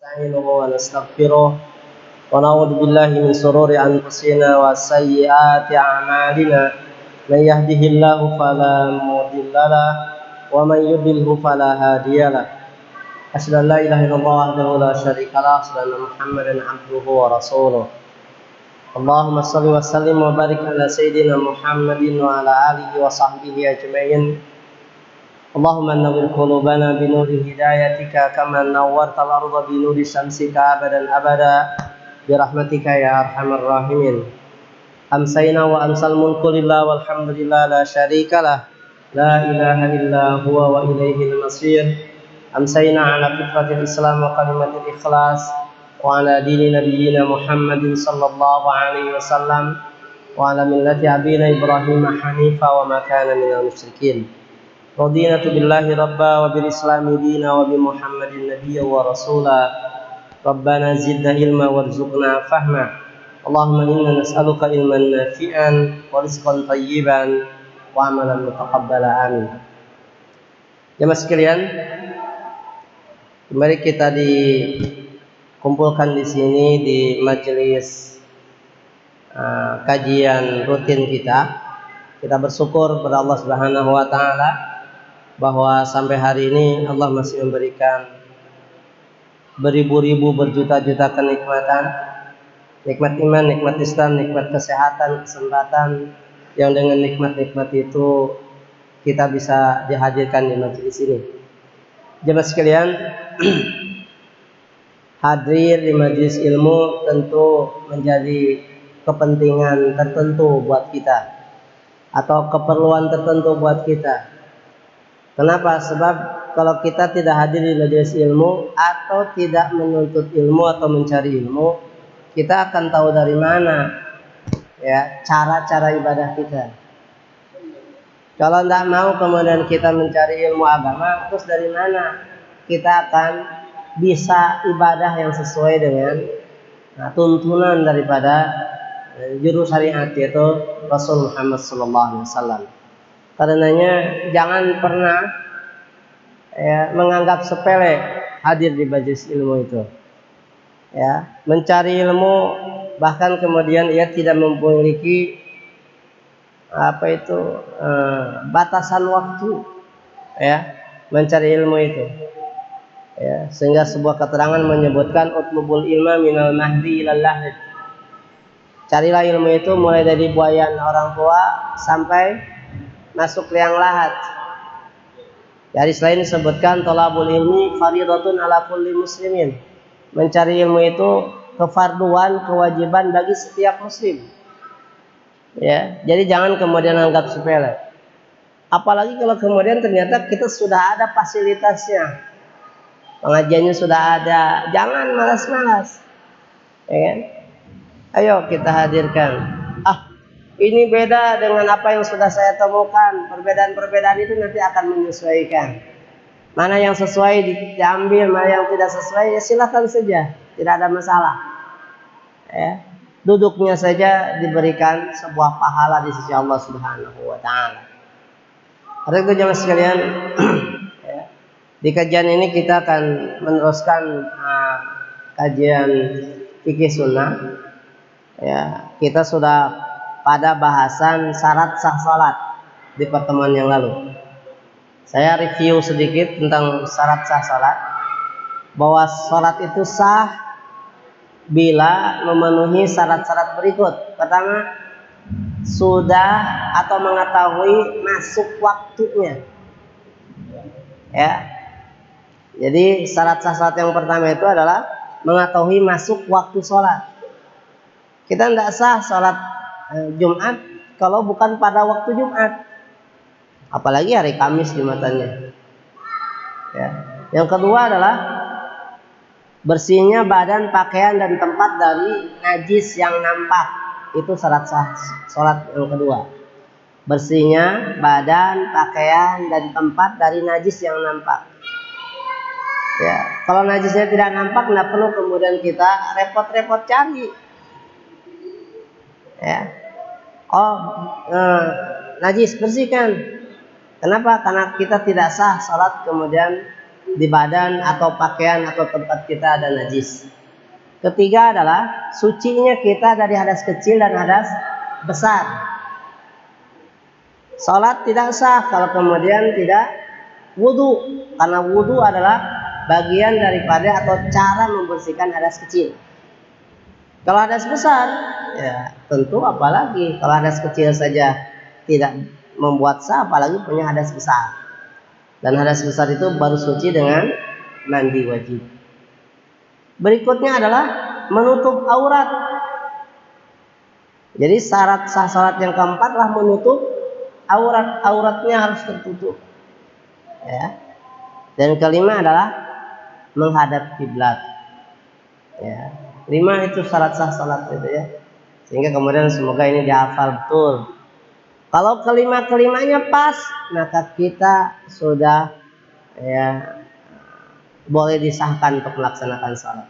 نستعينه ونستغفره ونعوذ بالله من شرور أنفسنا وسيئات أعمالنا من يهده الله فلا مضل له ومن يضلل فلا هادي له أشهد أن لا إله إلا الله وحده لا شريك له أشهد أن محمدا عبده ورسوله اللهم صل وسلم وبارك على سيدنا محمد وعلى آله وصحبه أجمعين اللهم نور قلوبنا بنور هدايتك كما نورت الأرض بنور شمسك أبدا أبدا برحمتك يا أرحم الراحمين أمسينا وأمسى الملك لله والحمد لله لا شريك له لا إله إلا هو وإليه المصير أمسينا على فطرة الإسلام وكلمة الإخلاص وعلى دين نبينا محمد صلى الله عليه وسلم وعلى ملة أبينا إبراهيم حنيفا وما كان من المشركين رضينا بالله ربا وبالإسلام دينا وبمحمد نبيا ورسولا ربنا زدنا علما وارزقنا فهما اللهم إنا نسألك علما نافعا ورزقا طيبا وعملا متقبلا آمين. Jemaah sekalian, kembali kita dikumpulkan di sini di majelis kajian rutin kita. Kita bersyukur kepada Allah Subhanahu wa taala bahwa sampai hari ini Allah masih memberikan beribu-ribu berjuta-juta kenikmatan, nikmat iman, nikmat Islam, nikmat kesehatan, kesempatan yang dengan nikmat-nikmat itu kita bisa dihadirkan di majelis ini. Jemaah sekalian, hadir di majelis ilmu tentu menjadi kepentingan tertentu buat kita atau keperluan tertentu buat kita. Kenapa? Sebab kalau kita tidak hadir di majelis ilmu atau tidak menuntut ilmu atau mencari ilmu, kita akan tahu dari mana ya cara-cara ibadah kita. Kalau tidak mau kemudian kita mencari ilmu agama, terus dari mana kita akan bisa ibadah yang sesuai dengan tuntunan daripada juru syariat yaitu Rasul Muhammad SAW. Karenanya jangan pernah menganggap sepele hadir di majelis ilmu itu. Ya, mencari ilmu bahkan kemudian ia tidak memiliki batasan waktu. Ya, mencari ilmu itu. Ya, sehingga sebuah keterangan menyebutkan utlubul ilma minal mahdi ilal lahd. Carilah ilmu itu mulai dari buayan orang tua sampai masuk liang lahat. Dari selain disebutkan thalabul ilmi fardhatun ala kulli muslimin. Mencari ilmu itu kefarduan, kewajiban bagi setiap muslim. Ya, jadi jangan kemudian anggap sepele. Apalagi kalau kemudian ternyata kita sudah ada fasilitasnya. Pengajiannya sudah ada, jangan malas-malas. Ya kan? Ayo kita hadirkan. Ini beda dengan apa yang sudah saya temukan. Perbedaan-perbedaan itu nanti akan menyesuaikan. Mana yang sesuai diambil, mana yang tidak sesuai ya silakan saja, tidak ada masalah. Ya, duduknya saja diberikan sebuah pahala di sisi Allah Subhanahu wa taala. Oleh itu jemaah sekalian, ya, di kajian ini kita akan meneruskan kajian fikih sunnah. Ya, kita sudah pada bahasan syarat sah salat di pertemuan yang lalu. Saya review sedikit tentang syarat sah salat. Bahwa salat itu sah bila memenuhi syarat-syarat berikut. Pertama, sudah atau mengetahui masuk waktunya. Ya. Jadi syarat sah salat yang pertama itu adalah mengetahui masuk waktu salat. Kita tidak sah salat Jumat kalau bukan pada waktu Jumat, apalagi hari Kamis Jumatannya. Ya. Yang kedua adalah bersihnya badan, pakaian dan tempat dari najis yang nampak. Itu syarat sah salat yang kedua. Bersihnya badan, pakaian dan tempat dari najis yang nampak. Ya. Kalau najisnya tidak nampak, tidak perlu kemudian kita repot-repot cari. Ya. Najis bersihkan. Kenapa? Karena kita tidak sah salat kemudian di badan atau pakaian atau tempat kita ada najis. Ketiga adalah sucinya kita dari hadas kecil dan hadas besar. Salat tidak sah kalau kemudian tidak wudu, karena wudu adalah bagian daripada atau cara membersihkan hadas kecil. Kalau hadas besar, ya tentu apalagi kalau hadas kecil saja tidak membuat sah, apalagi punya hadas besar. Dan hadas besar itu baru suci dengan mandi wajib. Berikutnya adalah menutup aurat. Jadi syarat sah salat yang keempat adalah menutup aurat. Auratnya harus tertutup. Ya. Dan kelima adalah menghadap kiblat. Ya. 5 itu syarat sah salat itu ya. Sehingga kemudian semoga ini dihafal betul. Kalau kelimanya pas, maka kita sudah ya boleh disahkan untuk melaksanakan sholat.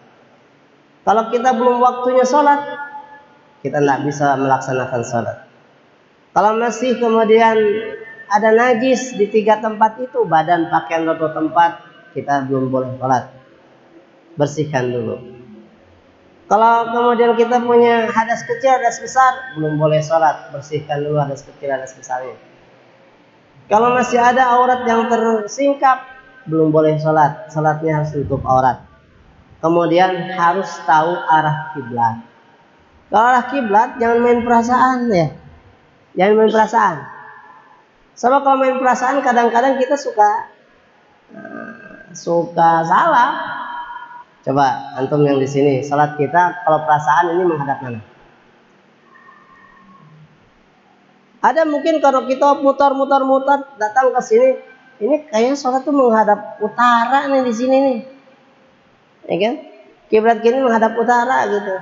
Kalau kita belum waktunya sholat, kita tidak bisa melaksanakan sholat. Kalau masih kemudian ada najis di 3 tempat itu, badan, pakaian, atau tempat, kita belum boleh sholat. Bersihkan dulu. Kalau kemudian kita punya hadas kecil, hadas besar, belum boleh sholat. Bersihkan dulu hadas kecil, hadas besarnya. Kalau masih ada aurat yang tersingkap, belum boleh sholat. Sholatnya harus tutup aurat. Kemudian harus tahu arah kiblat. Kalau arah kiblat, jangan main perasaan ya. Jangan main perasaan. Sebab kalau main perasaan, kadang-kadang kita suka salah. Coba antum yang di sini, salat kita kalau perasaan ini menghadap mana? Ada mungkin kalau kita mutar datang ke sini, ini kayaknya salat tuh menghadap utara nih di sini nih. Ya kan? Kiblat kini menghadap utara gitu.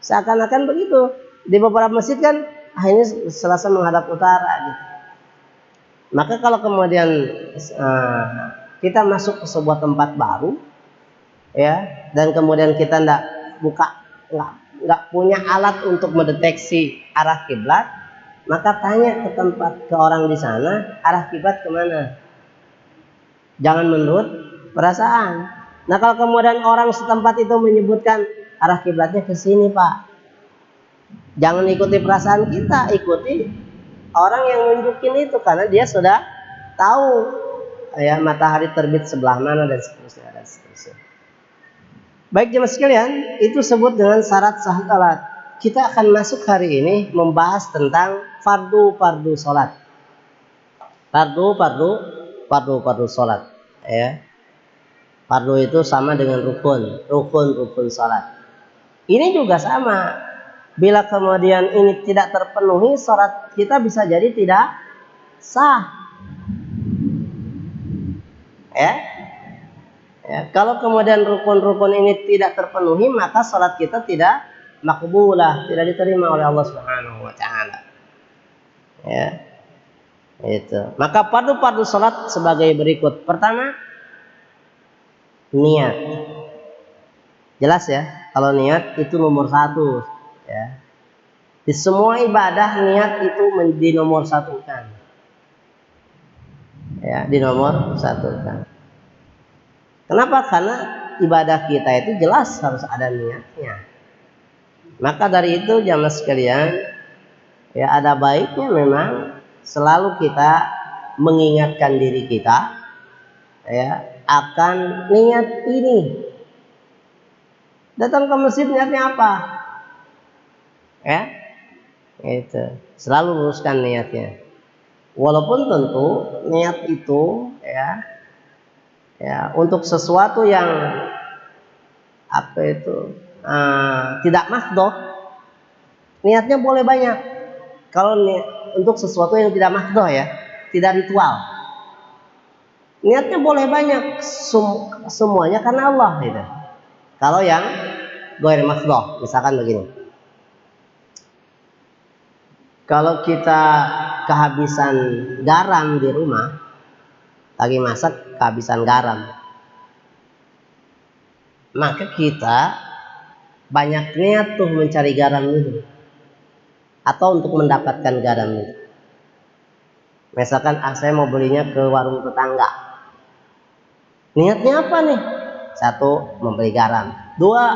Seakan-akan begitu. Di beberapa masjid kan ini selasa menghadap utara gitu. Maka kalau kemudian kita masuk ke sebuah tempat baru, ya, dan kemudian kita nggak punya alat untuk mendeteksi arah kiblat, maka tanya ke orang di sana arah kiblat kemana. Jangan menurut perasaan. Nah kalau kemudian orang setempat itu menyebutkan arah kiblatnya ke sini pak, jangan ikuti perasaan kita, ikuti orang yang nunjukin itu karena dia sudah tahu ya matahari terbit sebelah mana dan seterusnya. Baik jemaah sekalian, itu sebut dengan syarat sah salat. Kita akan masuk hari ini membahas tentang fardu salat. Fardu salat. Ya. Fardu itu sama dengan rukun salat. Ini juga sama. Bila kemudian ini tidak terpenuhi, salat kita bisa jadi tidak sah. Ya, kalau kemudian rukun-rukun ini tidak terpenuhi, maka salat kita tidak makbulah, tidak diterima oleh Allah Subhanahu wa taala. Ya. Itu. Maka fardu salat sebagai berikut. Pertama, niat. Jelas ya? Kalau niat itu nomor 1, ya. Di semua ibadah niat itu dinomor satukan. Ya, dinomor satukan. Kenapa? Karena ibadah kita itu jelas harus ada niatnya. Maka dari itu jamaah sekalian, ya ada baiknya memang selalu kita mengingatkan diri kita ya akan niat ini. Datang ke masjid niatnya apa? Ya, itu selalu luruskan niatnya. Walaupun tentu niat itu ya untuk sesuatu yang tidak mahdoh, niatnya boleh banyak. Kalau untuk sesuatu yang tidak mahdoh ya, tidak ritual, niatnya boleh banyak, semuanya karena Allah gitu. Kalau yang ghair mahdoh, misalkan begini, kalau kita kehabisan garam di rumah, lagi masak kehabisan garam, maka kita banyak niat tuh mencari garam itu atau untuk mendapatkan garam itu. Misalkan saya mau belinya ke warung tetangga, Niatnya apa nih? Satu, memberi garam. Dua,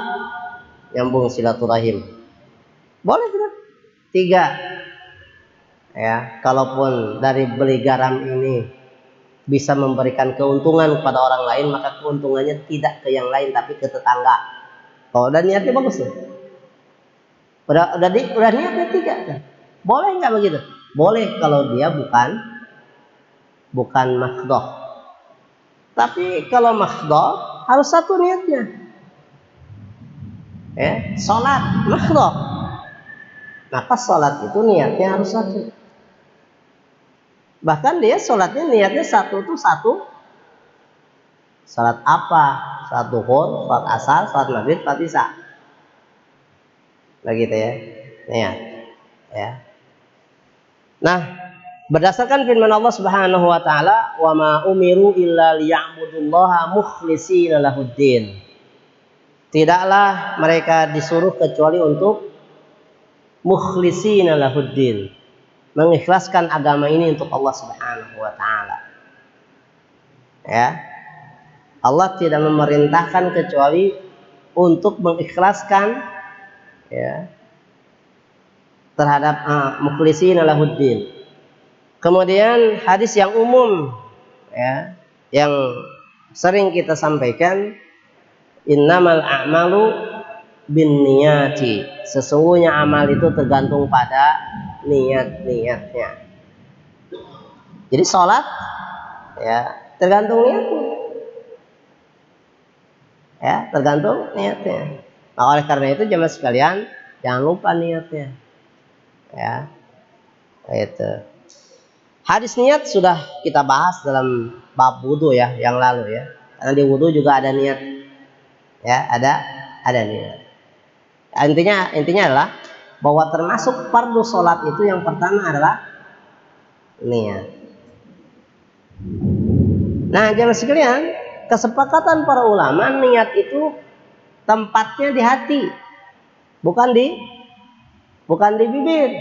nyambung silaturahim. Boleh tidak? Tiga, ya, kalaupun dari beli garam ini bisa memberikan keuntungan kepada orang lain, maka keuntungannya tidak ke yang lain tapi ke tetangga. Kalau udah niatnya bagus tuh. Udah niatnya tiga kan? Boleh nggak begitu? Boleh kalau dia bukan makhdoh. Tapi kalau makhdoh harus satu niatnya. Ya, sholat makhdoh. Maka sholat itu niatnya harus satu. Bahkan dia sholatnya niatnya satu tuh satu. Sholat apa? Sholat duhur, sholat asar, sholat maghrib, sholat isya. Begitu ya. Niat. Ya. Nah, berdasarkan firman Allah Subhanahu wa taala, "Wa ma umiru illa liya'budullaha mukhlishina lahuddin." Tidaklah mereka disuruh kecuali untuk mukhlishina lahuddin, mengikhlaskan agama ini untuk Allah Subhanahu wa taala. Ya. Allah tidak memerintahkan kecuali untuk mengikhlaskan, ya, terhadap mukhlishina lahuddin. Kemudian hadis yang umum, ya, yang sering kita sampaikan, innamal a'malu binniyati. Sesungguhnya amal itu tergantung pada niat-niatnya. Jadi sholat, ya, tergantung niatnya. Ya, tergantung niatnya. Nah, oleh karena itu jemaah sekalian, jangan lupa niatnya. Ya, itu. Hadis niat sudah kita bahas dalam bab wudu ya, yang lalu ya. Karena di wudu juga ada niat. Ya, ada niat. Intinya adalah bahwa termasuk fardu sholat itu yang pertama adalah niat. Nah, jemaah sekalian, kesepakatan para ulama, niat itu tempatnya di hati, bukan di bibir.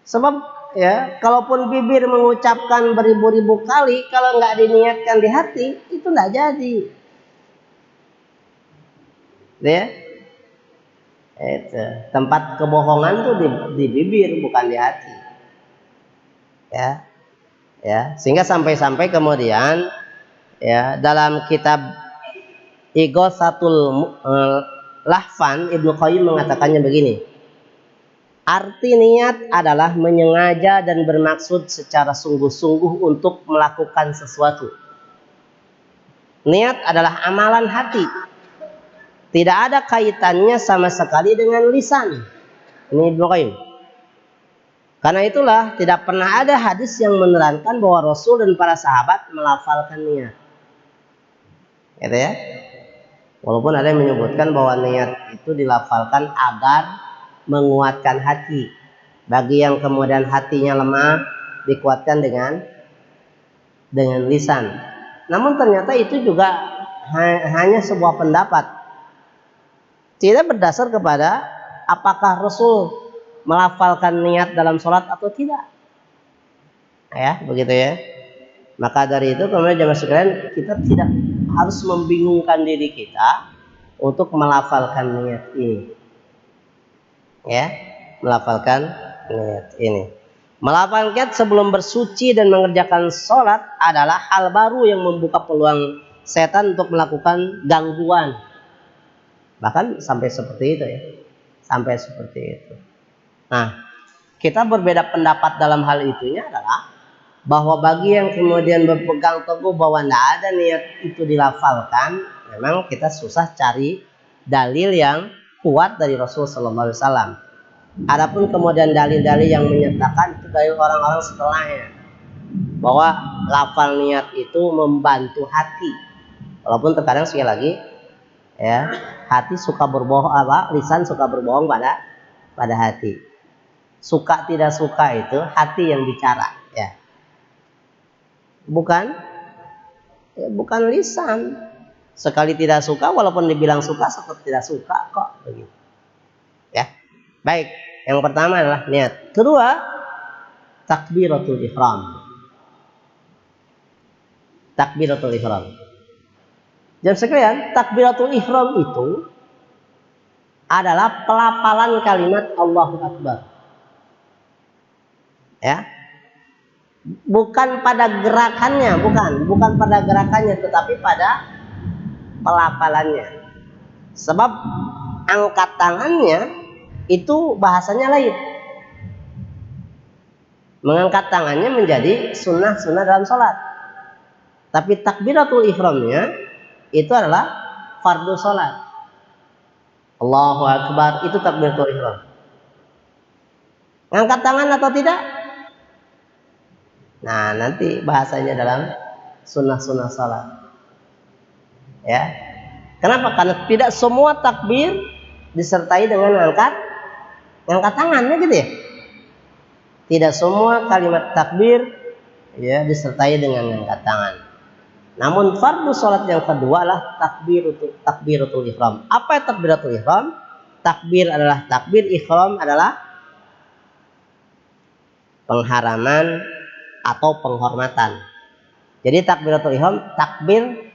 Sebab ya, kalaupun bibir mengucapkan beribu-ribu kali, kalau nggak diniatkan di hati, itu nggak jadi. Ya, itu tempat kebohongan tuh di bibir, bukan di hati. Ya, sehingga sampai-sampai kemudian, ya, dalam kitab Ighatsatul Lahfan, Ibnu Qayyim mengatakannya begini. Arti niat adalah menyengaja dan bermaksud secara sungguh-sungguh untuk melakukan sesuatu. Niat adalah amalan hati. Tidak ada kaitannya sama sekali dengan lisan. Ini Ibnu Qayyim. Karena itulah tidak pernah ada hadis yang menerangkan bahwa Rasul dan para sahabat melafalkan niat. Gitu ya. Walaupun ada yang menyebutkan bahwa niat itu dilafalkan agar menguatkan hati. Bagi yang kemudian hatinya lemah, dikuatkan dengan lisan. Namun ternyata itu juga hanya sebuah pendapat. Tidak berdasar kepada apakah Rasul melafalkan niat dalam sholat atau tidak. Ya, begitu ya. Maka dari itu kemudian jemaah sekalian, kita tidak harus membingungkan diri kita untuk melafalkan niat ini. Ya, melafalkan niat ini. Melafalkan sebelum bersuci dan mengerjakan sholat adalah hal baru yang membuka peluang setan untuk melakukan gangguan. Bahkan sampai seperti itu ya. Sampai seperti itu. Nah, kita berbeda pendapat dalam hal itunya adalah bahwa bagi yang kemudian berpegang teguh bahwa tidak ada niat itu dilafalkan, memang kita susah cari dalil yang kuat dari Rasul Sallallahu Alaihi Wasallam. Adapun kemudian dalil-dalil yang menyatakan itu dari orang-orang setelahnya, bahwa lafal niat itu membantu hati. Walaupun terkadang sekali lagi, ya, hati suka berbohong, lisan suka berbohong pada hati. Suka tidak suka itu hati yang bicara, ya. Bukan lisan. Sekali tidak suka, walaupun dibilang suka, tetap tidak suka kok, begitu. Ya, baik. Yang pertama adalah niat. Kedua, takbiratul ihram. takbiratul ihram. Jam sekalian, takbiratul ihram itu adalah pelafalan kalimat Allahu Akbar. Ya. Bukan pada gerakannya, bukan pada gerakannya, tetapi pada pelafalannya. Sebab angkat tangannya itu bahasanya lain. Mengangkat tangannya menjadi sunnah-sunnah dalam sholat. Tapi takbiratul ihramnya itu adalah fardu sholat. Allahu Akbar itu takbiratul ihram. Ngangkat tangan atau tidak? Nah, nanti bahasanya dalam sunnah-sunnah sholat. Ya. Kenapa? Karena tidak semua takbir disertai dengan ngangkat tangannya gitu ya. Tidak semua kalimat takbir ya disertai dengan ngangkat tangan. Namun fardu sholat yang kedua adalah takbiratul ihram. Apa takbiratul ihram? Takbir adalah takbir, ihram adalah pengharaman atau penghormatan. Jadi takbiratul ihram takbir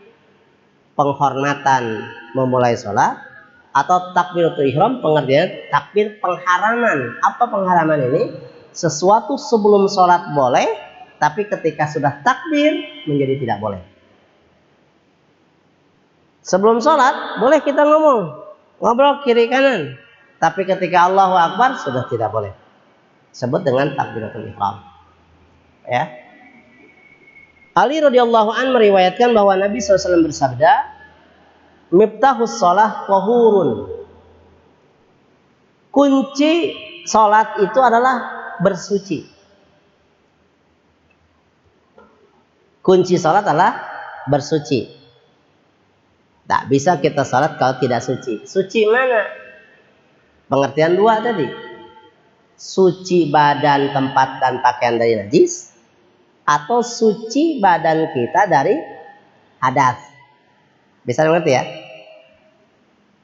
penghormatan memulai sholat, atau takbiratul ihram pengertian takbir pengharaman. Apa pengharaman ini? Sesuatu sebelum sholat boleh, tapi ketika sudah takbir menjadi tidak boleh. Sebelum sholat boleh kita ngobrol kiri kanan, tapi ketika Allahu Akbar sudah tidak boleh. Sebut dengan takbiratul ihram. Ya. Ali radhiyallahu an meriwayatkan bahwa Nabi SAW bersabda, "Miftahus shalah tahurun." Kunci salat itu adalah bersuci. Kunci salat adalah bersuci. Tak bisa kita salat kalau tidak suci. Suci mana? Pengertian dua tadi. Suci badan, tempat dan pakaian dari najis, atau suci badan kita dari hadas. Bisa mengerti ya?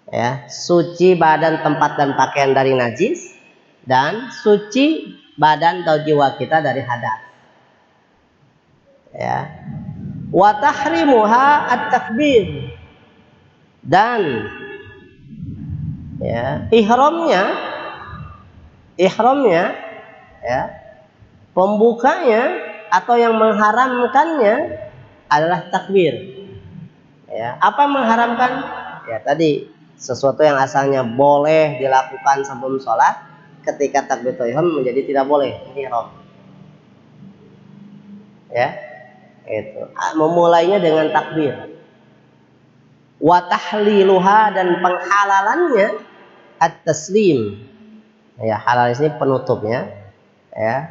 Ya, suci badan, tempat dan pakaian dari najis, dan suci badan atau jiwa kita dari hadas. Ya. Wa tahrimuha at-takbir. Dan ya, ihramnya ya, pembukanya atau yang mengharamkannya adalah takbir. Ya, apa mengharamkan? Ya tadi sesuatu yang asalnya boleh dilakukan sebelum sholat, ketika takbiratul ihram menjadi tidak boleh. Ini ihram. Ya, itu. Memulainya dengan takbir. Wa tahliluha, dan penghalalannya at-taslim. Ya, halal ini penutupnya. Ya.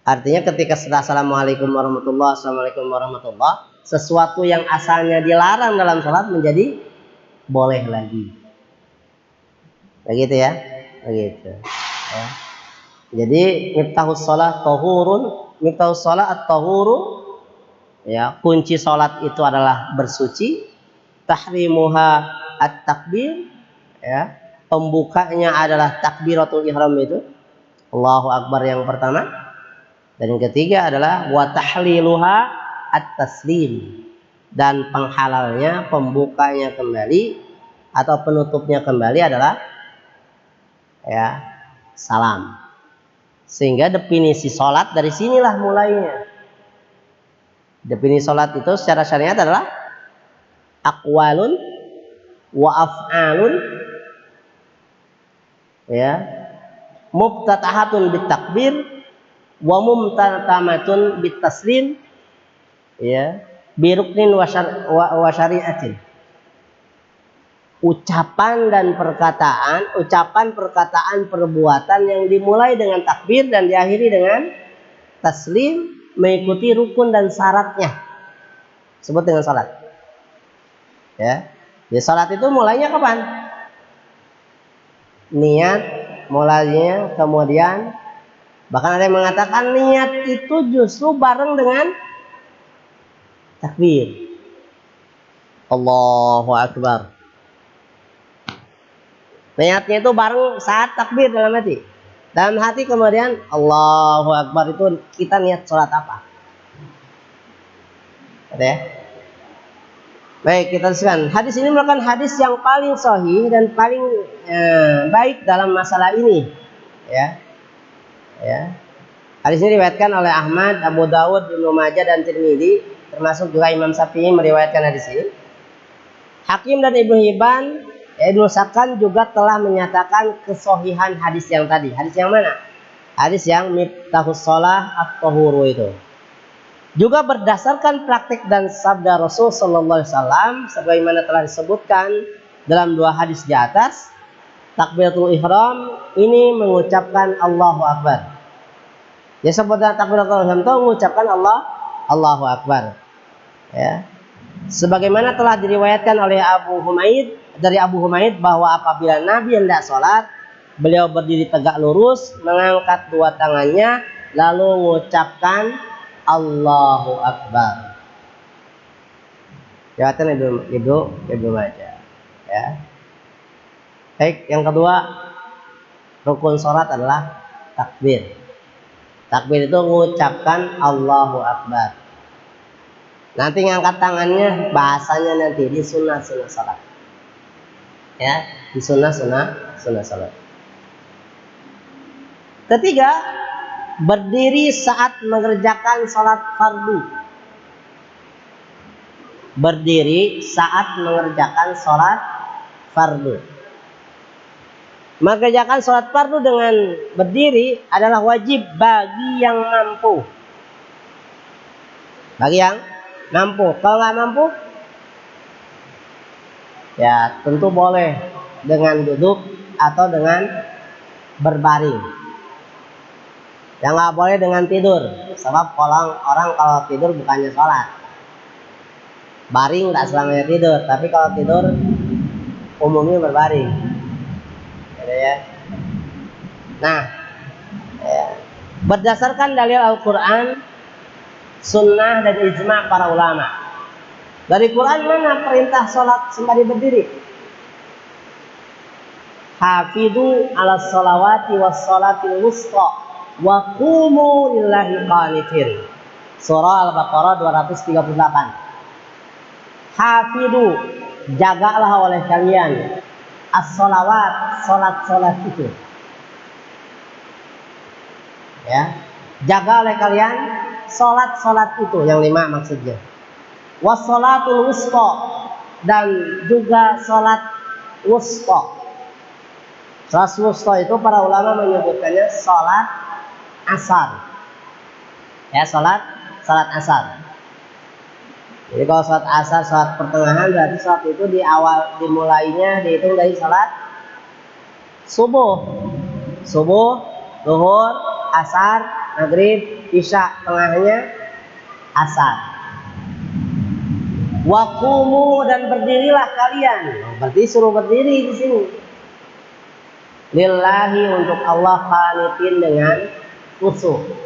Artinya ketika setelah assalamualaikum warahmatullah, assalamualaikum warahmatullah, sesuatu yang asalnya dilarang dalam sholat menjadi boleh lagi. Begitu ya, begitu. Ya. Jadi miftahus shalah tahurun, miftahus shalah at-tahuru, ya, kunci sholat itu adalah bersuci. Tahrimuha at-takbir, ya, pembukanya adalah takbiratul ihram itu, Allahu Akbar yang pertama. Dan yang ketiga adalah wa tahliluha at-taslim, dan penghalalnya, pembukanya kembali atau penutupnya kembali adalah ya salam. Sehingga definisi sholat dari sinilah mulainya. Definisi sholat itu secara syariat adalah aqwalun wa af'alun, ya, mubtatahatun bitakbir wa mumtatamatun bitaslim, ya, biruknin wa syari'atin. Ucapan perkataan perbuatan yang dimulai dengan takbir dan diakhiri dengan taslim, mengikuti rukun dan syaratnya, sebut dengan salat. Ya, di salat itu mulainya kapan? Niat mulainya, kemudian bahkan ada yang mengatakan niat itu justru bareng dengan takbir. Allahu Akbar. Niatnya itu bareng saat takbir dalam hati. Dalam hati kemudian Allahu Akbar, itu kita niat sholat apa? ya. Baik, kita teruskan. Hadis ini merupakan hadis yang paling sahih dan paling baik dalam masalah ini, ya. Ya. Hadis ini diriwayatkan oleh Ahmad, Abu Dawud, Ibnu Majah dan Tirmidzi, termasuk juga Imam Syafi'i meriwayatkan hadis ini. Hakim dan Ibnu Hibban, Ibnu Sakan juga telah menyatakan kesahihan hadis yang tadi. Hadis yang mana? Hadis yang Miftahus Shalah at-Tahuru itu. Juga berdasarkan praktik dan sabda Rasul sallallahu alaihi wasallam sebagaimana telah disebutkan dalam dua hadis di atas, takbiratul ihram ini mengucapkan Allahu Akbar. Ya, sebutkan takbiratul ihram itu mengucapkan Allahu Akbar. Ya. Sebagaimana telah diriwayatkan oleh Abu Humaid bahwa apabila Nabi hendak sholat, beliau berdiri tegak lurus, mengangkat dua tangannya, lalu mengucapkan Allahu Akbar. Jawatan Ibnu Majah. Ya. Baik, yang kedua, rukun sholat adalah takbir. Takbir itu mengucapkan Allahu Akbar. Nanti ngangkat tangannya bahasanya nanti di sunnah sholat. Ya, di sunnah sholat. Ketiga, berdiri saat mengerjakan sholat fardu. Berdiri saat mengerjakan sholat fardu. Mengerjakan sholat fardu dengan berdiri adalah wajib bagi yang mampu. Bagi yang mampu. Kalau nggak mampu, ya tentu boleh dengan duduk atau dengan berbaring. Yang nggak boleh dengan tidur, sebab orang kalau tidur bukannya sholat. Baring nggak selamanya tidur, tapi kalau tidur umumnya berbaring. Ya. Nah, ya. Berdasarkan dalil Al-Quran, sunnah dan ijma' para ulama. Dari Quran mana perintah sholat sembari berdiri? Hafidhu ala sholawati was sholatil wusta wa qumu lillahi qanitin. Surah Al-Baqarah 238. Hafidhu, jagalah oleh kalian as-sholawat, sholat itu. Ya, jaga oleh kalian sholat itu, yang 5 maksudnya. Was sholatul wusta, dan juga sholat wusta. Sholat wusta itu para ulama menyebutkannya sholat asar. Ya, sholat asar. Jadi kalau sholat asar, sholat pertengahan, berarti sholat itu dimulainya dihitung dari sholat subuh, zuhur, asar, maghrib, isya, tengahnya asar. Waqumu, dan berdirilah kalian. Berarti suruh berdiri di sini. Lillahi, untuk Allah, qanitin, dengan khusyuk.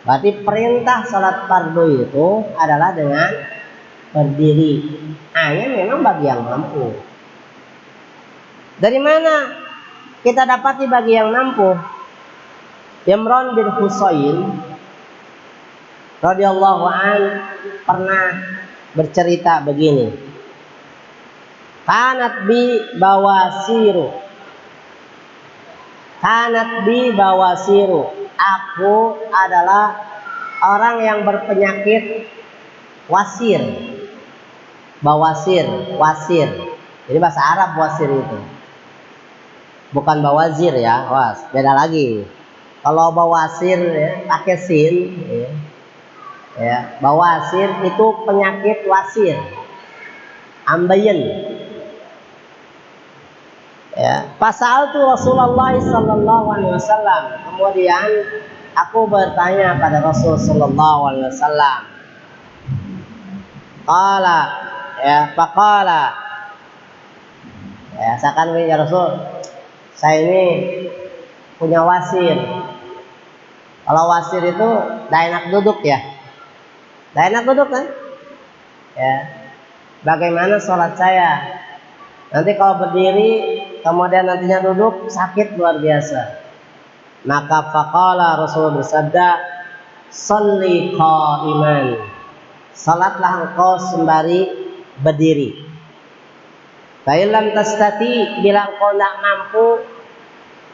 Berarti perintah salat fardu itu adalah dengan berdiri. Hanya memang bagi yang mampu. Dari mana kita dapati bagi yang mampu? Imran bin Husain radhiyallahu an pernah bercerita begini. Kanat bi bawasiru. Aku adalah orang yang berpenyakit wasir. Wasir. Jadi bahasa Arab wasir itu. Bukan bawazir ya, beda lagi. Kalau bawasir ya, pakai sin, ya. Bawasir itu penyakit wasir, ambeien. Ya, pasal tu Rasulullah sallallahu alaihi wasallam. Kemudian aku bertanya pada Rasul sallallahu alaihi wasallam. Qala, ya, faqala. Ya, seakan ya Rasul, saya ini punya wasir. Kalau wasir itu dah enak duduk ya. Dah enak duduk kan? Ya. Bagaimana sholat saya? Nanti kalau berdiri kemudian nantinya duduk sakit luar biasa. Maka faqala, Rasul bersabda, "Shalli qa'iman." salatlah engkau sembari berdiri. Fa illam tastati, bila engkau tidak mampu,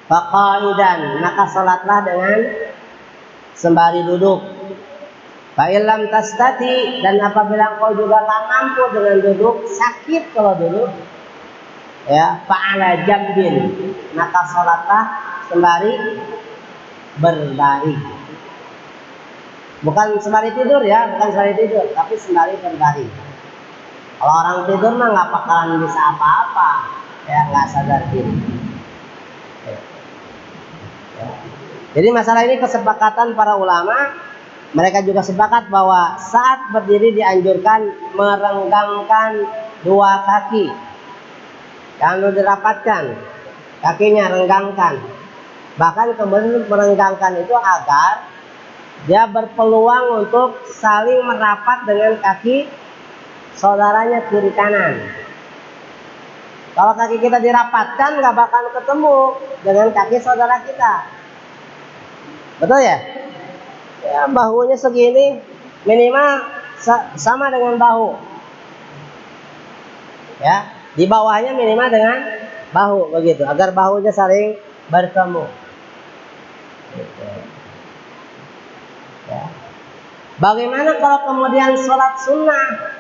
faqaidan, maka salatlah dengan sembari duduk. Fa illam tastati, dan apabila engkau juga tak mampu dengan duduk, sakit kalau duduk, ya, fa'ala jambin, maka salatlah sembari berbaring. Bukan sembari tidur ya, bukan sembari tidur, tapi sembari berbaring. Kalau orang tidur mah nggak bakalan bisa apa-apa, ya, nggak sadar diri. Ya. Jadi masalah ini kesepakatan para ulama, mereka juga sepakat bahwa saat berdiri dianjurkan merenggangkan dua kaki. Jangan dirapatkan, kakinya renggangkan. Bahkan kemudian merenggangkan itu agar dia berpeluang untuk saling merapat dengan kaki saudaranya kiri kanan. Kalau kaki kita dirapatkan, nggak bakal ketemu dengan kaki saudara kita. Betul ya? Ya, bahunya segini, minimal sama dengan bahu. Ya, di bawahnya minimal dengan bahu, begitu, agar bahunya saling bertemu. Gitu. Ya. Bagaimana kalau kemudian sholat sunnah?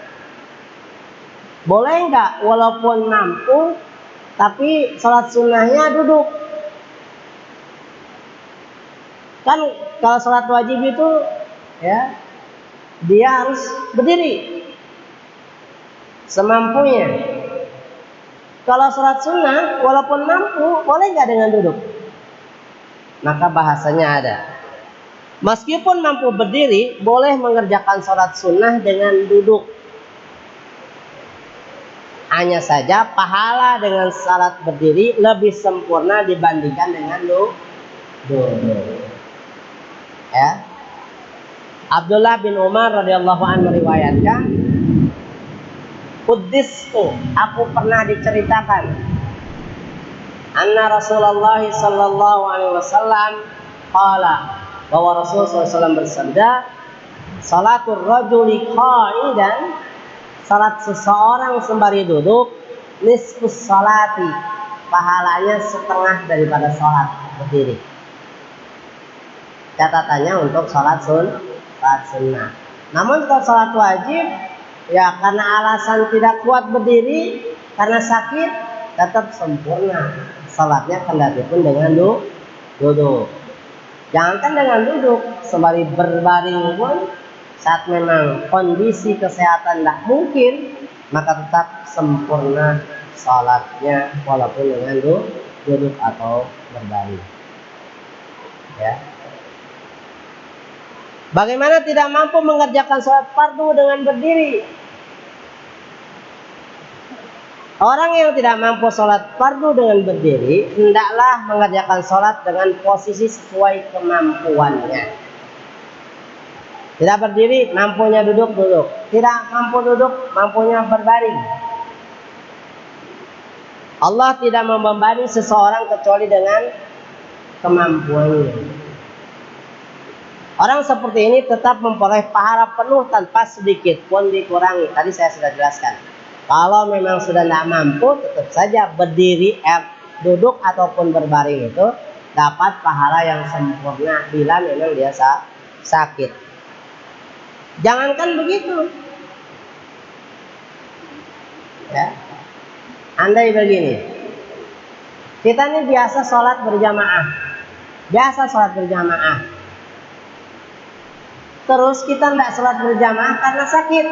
Boleh nggak walaupun mampu, tapi sholat sunnahnya duduk? Kan kalau sholat wajib itu, ya, dia harus berdiri semampunya. Kalau sholat sunnah, walaupun mampu, boleh nggak dengan duduk? Maka bahasanya ada. Meskipun mampu berdiri, boleh mengerjakan sholat sunnah dengan duduk. Hanya saja pahala dengan salat berdiri lebih sempurna dibandingkan dengan duduk. Ya. Abdullah bin Umar radhiyallahu anhu meriwayatkan, "Quddistu, aku pernah diceritakan, anna Rasulullah sallallahu alaihi wasallam qala, bahwa Rasulullah SAW bersabda, salatul rajuli qa'idan, salat seseorang sembari duduk, nisfus salati, pahalanya setengah daripada salat berdiri." Catatannya untuk salat sunnah. Namun kalau salat wajib, ya, karena alasan tidak kuat berdiri karena sakit, tetap sempurna salatnya, kendati pun dengan duduk. Jangankan dengan duduk, sembari berbaring pun, saat memang kondisi kesehatan tidak mungkin, maka tetap sempurna salatnya walaupun dengan duduk atau berbaring. Ya. Bagaimana tidak mampu mengerjakan sholat fardu dengan berdiri? Orang yang tidak mampu sholat fardu dengan berdiri, hendaklah mengerjakan sholat dengan posisi sesuai kemampuannya. Tidak berdiri, mampunya duduk. Tidak mampu duduk, mampunya berbaring. Allah tidak membebani seseorang kecuali dengan kemampuannya. Orang seperti ini tetap memperoleh pahala penuh tanpa sedikit pun dikurangi. Tadi saya sudah jelaskan. Kalau memang sudah tidak mampu, tetap saja berdiri, duduk ataupun berbaring itu dapat pahala yang sempurna bila memang dia sakit. Jangankan begitu. Ya. Andai begini, kita ini biasa sholat berjamaah. Terus kita tidak sholat berjamaah karena sakit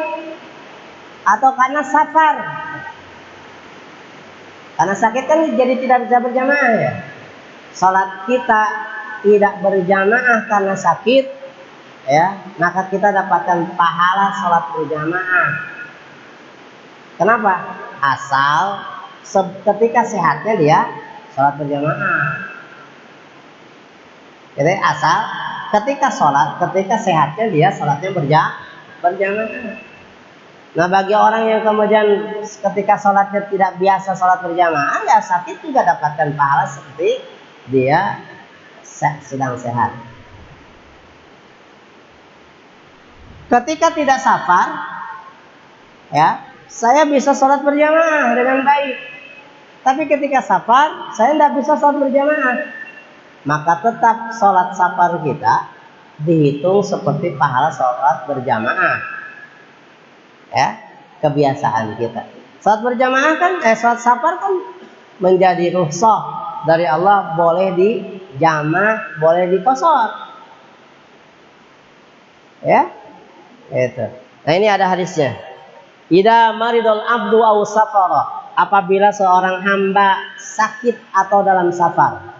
atau karena safar. Karena sakit kan jadi tidak bisa berjamaah, ya. Sholat kita tidak berjamaah karena sakit, ya, maka kita dapatkan pahala sholat berjamaah. Kenapa? Asal ketika sehatnya dia sholat berjamaah. Jadi asal ketika sehatnya dia sholatnya berjamaah. Nah, bagi orang yang kemudian ketika sholatnya tidak biasa sholat berjamaah, ya sakit juga dapatkan pahala seperti dia sedang sehat. Ketika tidak safar, ya, saya bisa sholat berjamaah dengan baik. Tapi ketika safar, saya tidak bisa sholat berjamaah. Maka tetap sholat safar kita dihitung seperti pahala sholat berjamaah. Ya, kebiasaan kita. Sholat berjamaah kan, sholat safar kan menjadi rukhsah dari Allah, boleh di jamaah, boleh di qasar. Ya, itu. Nah ini ada hadisnya. Idza maridul abdu aw safara, apabila seorang hamba sakit atau dalam safar,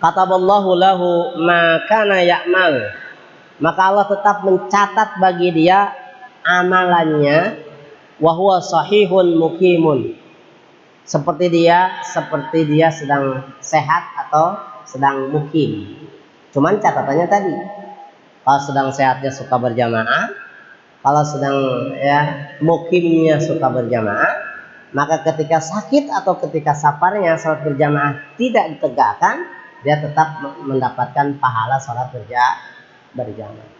kataballahu lahu ma kana ya'mal, maka Allah tetap mencatat bagi dia amalannya, wa huwa sahihun muqimun, seperti dia sedang sehat atau sedang mukim. Cuman catatannya tadi, kalau sedang sehatnya suka berjamaah, kalau sedang mukimnya suka berjamaah, maka ketika sakit atau ketika safarnya sholat berjamaah tidak ditegakkan, dia tetap mendapatkan pahala sholat berjamaah.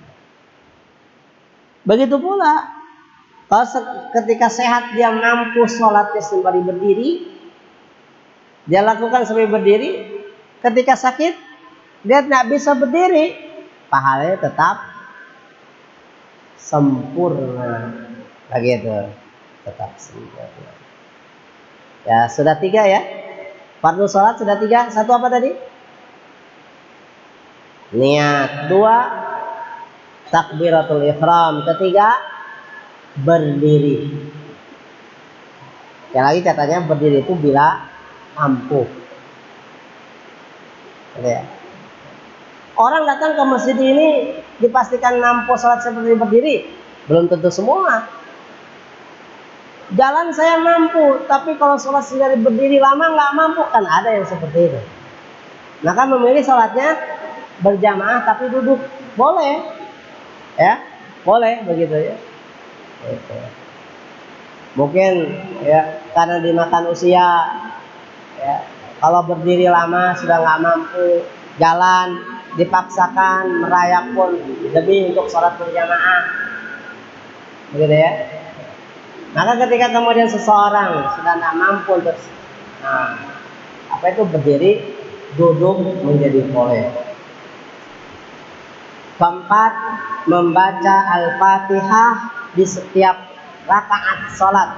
Begitu pula kalau ketika sehat dia mampu sholatnya sembari berdiri, dia lakukan sambil berdiri. Ketika sakit dia tidak bisa berdiri, pahalanya tetap sempurna. Begitu, tetap sempurna. Ya, sudah 3 ya. Fardu sholat sudah 3. 1 apa tadi? Niat. 2, takbiratul ihram. 3, berdiri. Yang lagi katanya berdiri itu bila mampu. Ya. Orang datang ke masjid ini dipastikan mampu sholat seperti berdiri? Belum tentu semua. Jalan saya mampu, tapi kalau sholat sendiri berdiri lama nggak mampu, kan ada yang seperti itu. Maka memilih sholatnya berjamaah tapi duduk, boleh, ya, boleh begitu ya. Gitu. Mungkin ya karena dimakan usia, ya, kalau berdiri lama sudah nggak mampu, jalan dipaksakan merayap pun lebih untuk sholat berjamaah, begitu ya. Maka ketika kemudian seseorang sudah tidak mampu untuk berdiri, duduk menjadi boleh. 4, membaca Al-Fatihah di setiap rakaat sholat,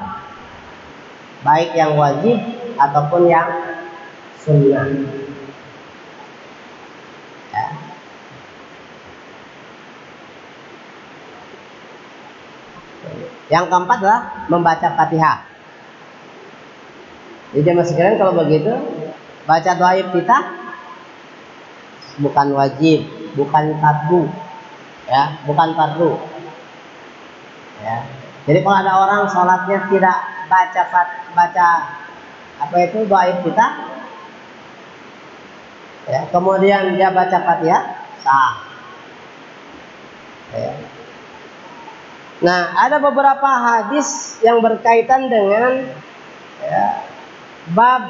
baik yang wajib ataupun yang sunnah. Ya. Yang keempat adalah membaca Fatihah. Jadi jemaah sekalian, kalau begitu baca doa iftitah bukan wajib, bukan fardu, ya, bukan fardu. Ya. Jadi kalau ada orang sholatnya tidak baca doa iftitah, ya, kemudian dia baca Fatihah, sah. Ya. Nah, ada beberapa hadis yang berkaitan dengan bab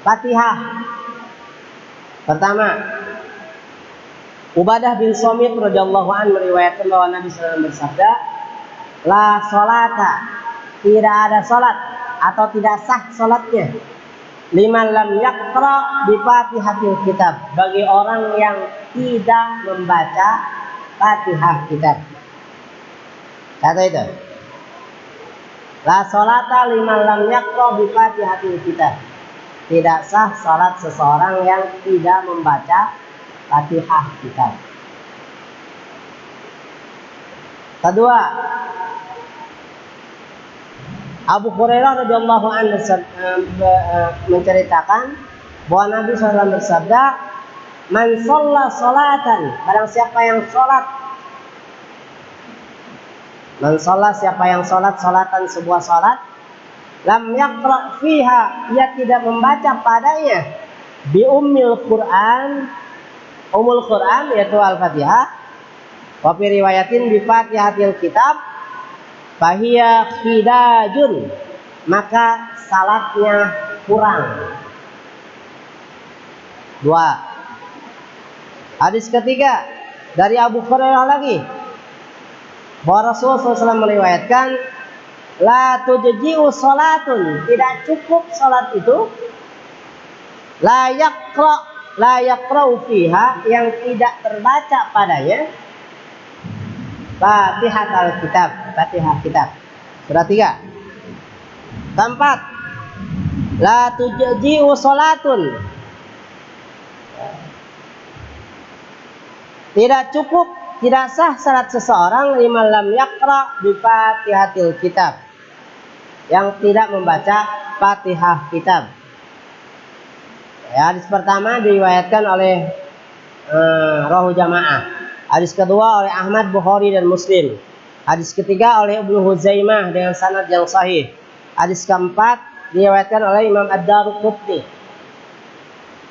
Fatihah. Pertama, Ubadah bin Somit radhiyallahu anhu meriwayatkan bahwa Nabi SAW bersabda, la sholata, tidak ada sholat atau tidak sah sholatnya, liman lam yaqra bi Fatihatil kitab, bagi orang yang tidak membaca Fatihah kitab. Kata itu, la sholata liman lam yaqra bi Fatihatil kitab, tidak sah salat seseorang yang tidak membaca Fatihah kitab. Kedua, Abu Hurairah radhiyallahu anhu menceritakan bahwa Nabi SAW bersabda, man shalla sholatan, barang siapa yang sholat, man shalla, siapa yang sholat sholatan, sebuah sholat, lam yaqra fiha, ia tidak membaca padanya, bi ummil Quran, umul Quran yaitu Al-Fatihah, wa fi riwayatin bi Fatihatil kitab, fahiya khidajun, maka salatnya kurang. 2. Hadis ketiga, dari Abu Hurairah lagi bahwa Rasulullah SAW meriwayatkan, la tujzi'u salatun, tidak cukup salat itu, la yaqra'u fiha, yang tidak terbaca padanya Fatihah kitab. Surat 3. Keempat, la tujzi'u salatun, tidak cukup, tidak sah salat seseorang liman lam yaqra bi Fatihatil kitab, yang tidak membaca Fatihah kitab. Ya, hadis pertama diriwayatkan oleh Rahu Jamaah. Hadis kedua oleh Ahmad, Bukhari dan Muslim. Hadis ketiga oleh Ibnu Huzaimah dengan sanad yang sahih. Hadis keempat diriwayatkan oleh Imam Ad-Darqutni.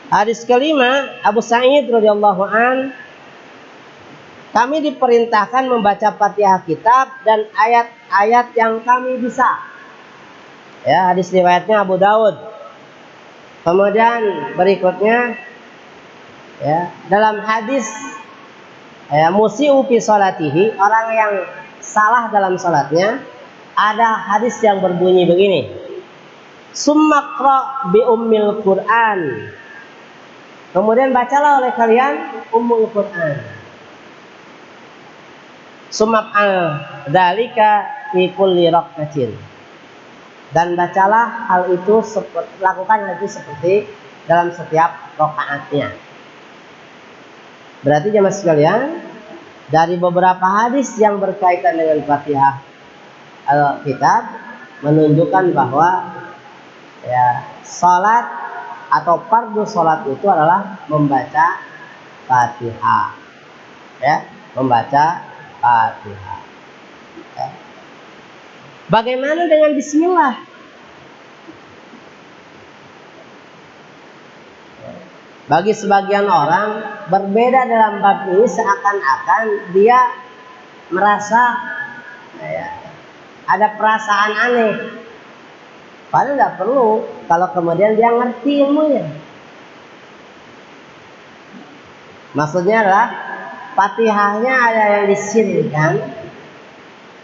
Hadis kelima, Abu Sa'id radhiyallahu an, kami diperintahkan membaca Fatihah kitab dan ayat-ayat yang kami bisa. Ya, hadis riwayatnya Abu Daud. Kemudian berikutnya, ya, dalam hadis musiu fi salatihi, orang yang salah dalam salatnya, ada hadis yang berbunyi begini, summakra bi ummil Qur'an, kemudian bacalah oleh kalian ummul Qur'an, sumab'al dzalika fi kulli rakatin, dan bacalah hal itu, lakukan hal itu seperti dalam setiap rakaatnya. Berarti jemaah sekalian, dari beberapa hadis yang berkaitan dengan Fatihah Al-Kitab menunjukkan bahwa ya, salat atau fardu salat itu adalah membaca Fatihah. Ya, membaca Fatihah. Ya. Bagaimana dengan bismillah? Bagi sebagian orang berbeda dalam bab ini, seakan-akan dia merasa ya, ada perasaan aneh. Padahal tidak perlu kalau kemudian dia ngerti ilmunya. Maksudnya adalah Fatihahnya ada yang disirkan,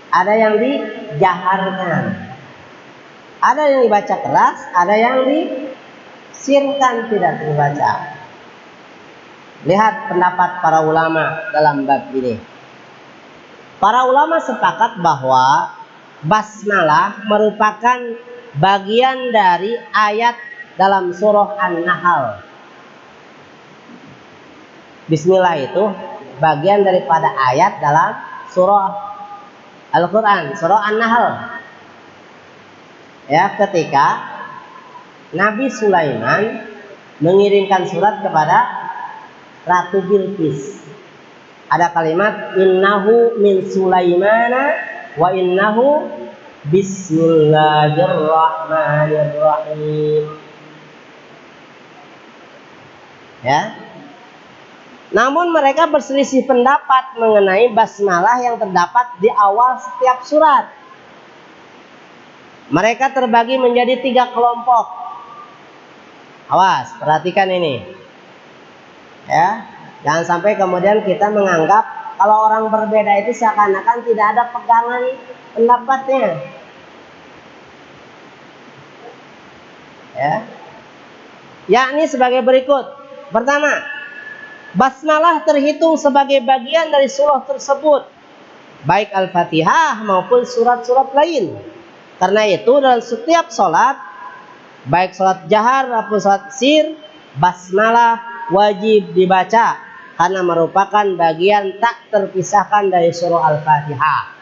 ada yang dijaharkan, ada yang dibaca keras, ada yang disirkan tidak dibaca. Lihat pendapat para ulama dalam bab ini. Para ulama sepakat bahwa basmalah merupakan bagian dari ayat dalam surah An-Nahl. Bismillah itu bagian daripada ayat dalam surah Al-Quran, surah An-Nahl. Ya, ketika Nabi Sulaiman mengirimkan surat kepada Ratu Bilqis, ada kalimat innahu min Sulaimana wa innahu bismillahirrahmanirrahim. Ya. Namun mereka berselisih pendapat mengenai basmalah yang terdapat di awal setiap surat. Mereka terbagi menjadi 3 kelompok. Awas, perhatikan ini. Ya, jangan sampai kemudian kita menganggap kalau orang berbeda itu seakan-akan tidak ada pegangan pendapatnya. Ya, yakni sebagai berikut. Pertama, basmalah terhitung sebagai bagian dari surah tersebut, baik Al-Fatihah maupun surat-surat lain. Karena itu dalam setiap sholat, baik sholat jahar maupun sholat sir, basmalah wajib dibaca karena merupakan bagian tak terpisahkan dari surah Al-Fatihah.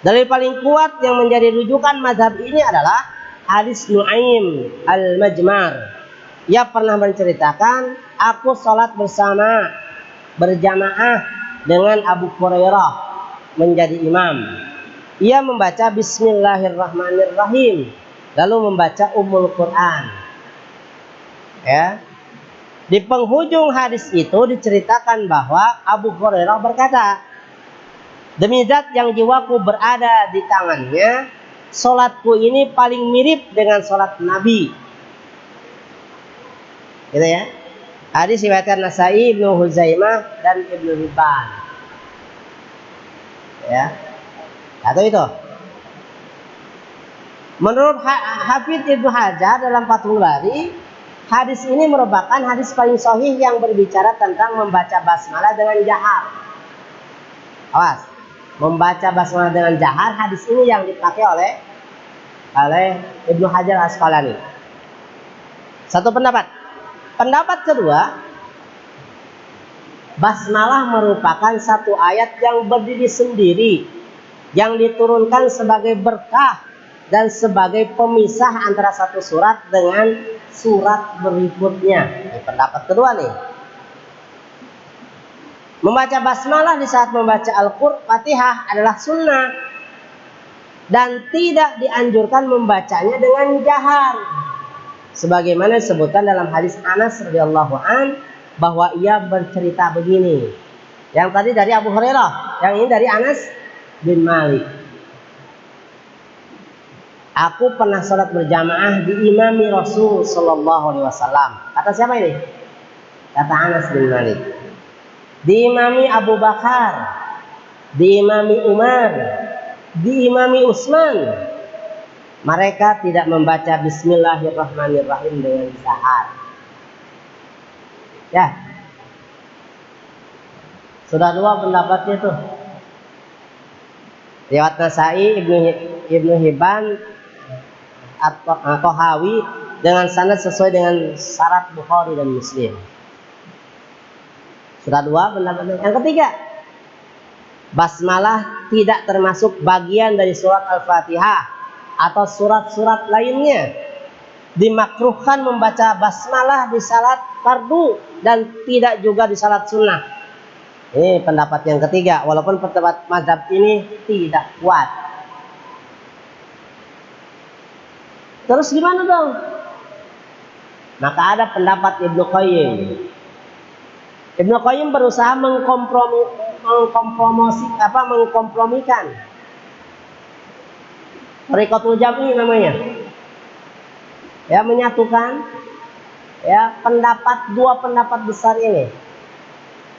Dalil paling kuat yang menjadi rujukan mazhab ini adalah hadis Nu'aim Al-Majmar. Ia pernah menceritakan, aku sholat berjamaah dengan Abu Hurairah menjadi imam. Ia membaca Bismillahirrahmanirrahim, lalu membaca Ummul Quran. Ya. Di penghujung hadis itu diceritakan bahwa Abu Hurairah berkata, demi zat yang jiwaku berada di tangannya, sholatku ini paling mirip dengan sholat Nabi. Gitu ya. Hadis riwayat Nasai, Ibnu Huzaimah dan Ibnu Hibban. Ya. Atau itu. Menurut Hafidz Ibnu Hajar dalam Fathul Bari, hadis ini merupakan hadis paling sahih yang berbicara tentang membaca basmalah dengan jahar. Awas, membaca basmalah dengan jahar, hadis ini yang dipakai oleh Ibnu Hajar Asqalani. Satu pendapat. Pendapat kedua, basmalah merupakan satu ayat yang berdiri sendiri, yang diturunkan sebagai berkah dan sebagai pemisah antara satu surat dengan surat berikutnya. Ini pendapat kedua nih. Membaca basmalah di saat membaca Al-Fatihah adalah sunnah dan tidak dianjurkan membacanya dengan jahar. Sebagaimana disebutkan dalam hadis Anas radhiyallahu an bahwa ia bercerita begini. Yang tadi dari Abu Hurairah, yang ini dari Anas bin Malik. Aku pernah sholat berjamaah diimami Rasul Sallallahu Alaihi Wasallam. Kata siapa ini? Kata Anas bin Malik. Diimami Abu Bakar, diimami Umar, diimami Utsman. Mereka tidak membaca Bismillahirrahmanirrahim dengan jahar. Ya, sudah dua pendapatnya tuh. Riwayat Nasai, Ibnu Hibban atau Tahawi dengan sanad sesuai dengan syarat Bukhari dan Muslim. Sudah dua pendapatnya. Yang ketiga, basmalah tidak termasuk bagian dari surat Al-Fatihah atau surat-surat lainnya. Dimakruhkan membaca basmalah di salat fardu dan tidak juga di salat sunnah. Ini pendapat yang ketiga, walaupun pendapat mazhab ini tidak kuat. Terus gimana dong? Maka ada pendapat Ibnu Qayyim. Ibnu Qayyim berusaha mengkompromikan Thariqatul Jam'i namanya. Ya, menyatukan ya dua pendapat besar ini.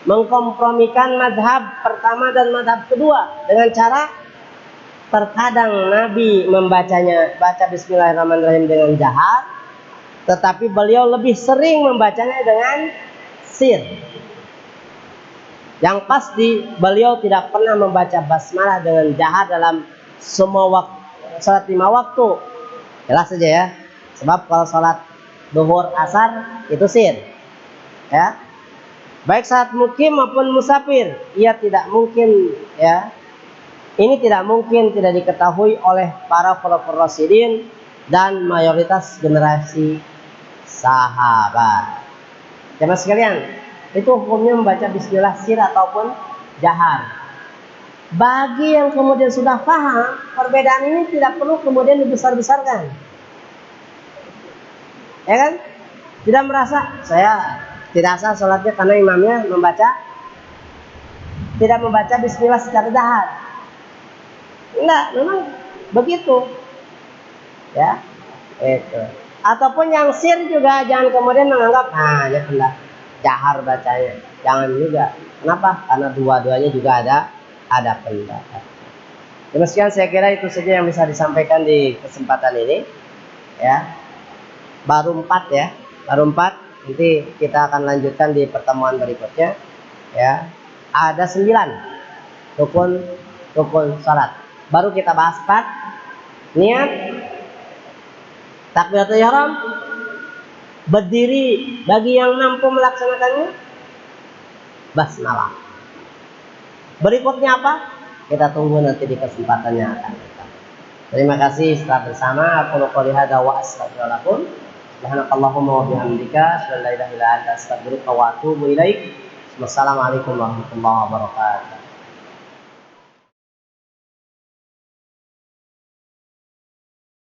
Mengkompromikan madhab pertama dan madhab kedua dengan cara terkadang Nabi baca Bismillahirrahmanirrahim dengan jahar, tetapi beliau lebih sering membacanya dengan sir. Yang pasti beliau tidak pernah membaca basmalah dengan jahar dalam semua salat 5 waktu. Jelas saja ya. Sebab kalau salat duhur asar itu sir. Ya. Baik saat mukim maupun musafir, ia tidak mungkin ya. Ini tidak mungkin tidak diketahui oleh para khulafaur rasyidin dan mayoritas generasi sahabat. Jemaah sekalian, itu hukumnya membaca bismillah sir ataupun jahar. Bagi yang kemudian sudah paham, perbedaan ini tidak perlu kemudian dibesar-besarkan. Ya kan? Tidak merasa saya tidak sah sholatnya karena imamnya tidak membaca bismillah secara jahar. Enggak, memang begitu. Ya, itu. Ataupun yang sir juga jangan kemudian menganggap ya hendak jahar bacanya. Jangan juga. Kenapa? Karena dua-duanya juga ada pendapat. Demikian saya kira itu saja yang bisa disampaikan di kesempatan ini. Ya. Baru 4 ya. Baru 4. Nanti kita akan lanjutkan di pertemuan berikutnya. Ya. Ada 9 rukun salat. Baru kita bahas 4. Niat, takbiratul ihram, berdiri bagi yang mampu melaksanakannya, basmalah. Berikutnya apa? Kita tunggu nanti di kesempatan yang akan datang. Terima kasih setelah bersama. Aku qouli hadza wa astaghfirullakum. Subhanakallahumma wa bihamdika, asyhadu an la ilaha illa anta, astaghfiruka wa atubu ilaik. Wassalamualaikum warahmatullahi wabarakatuh.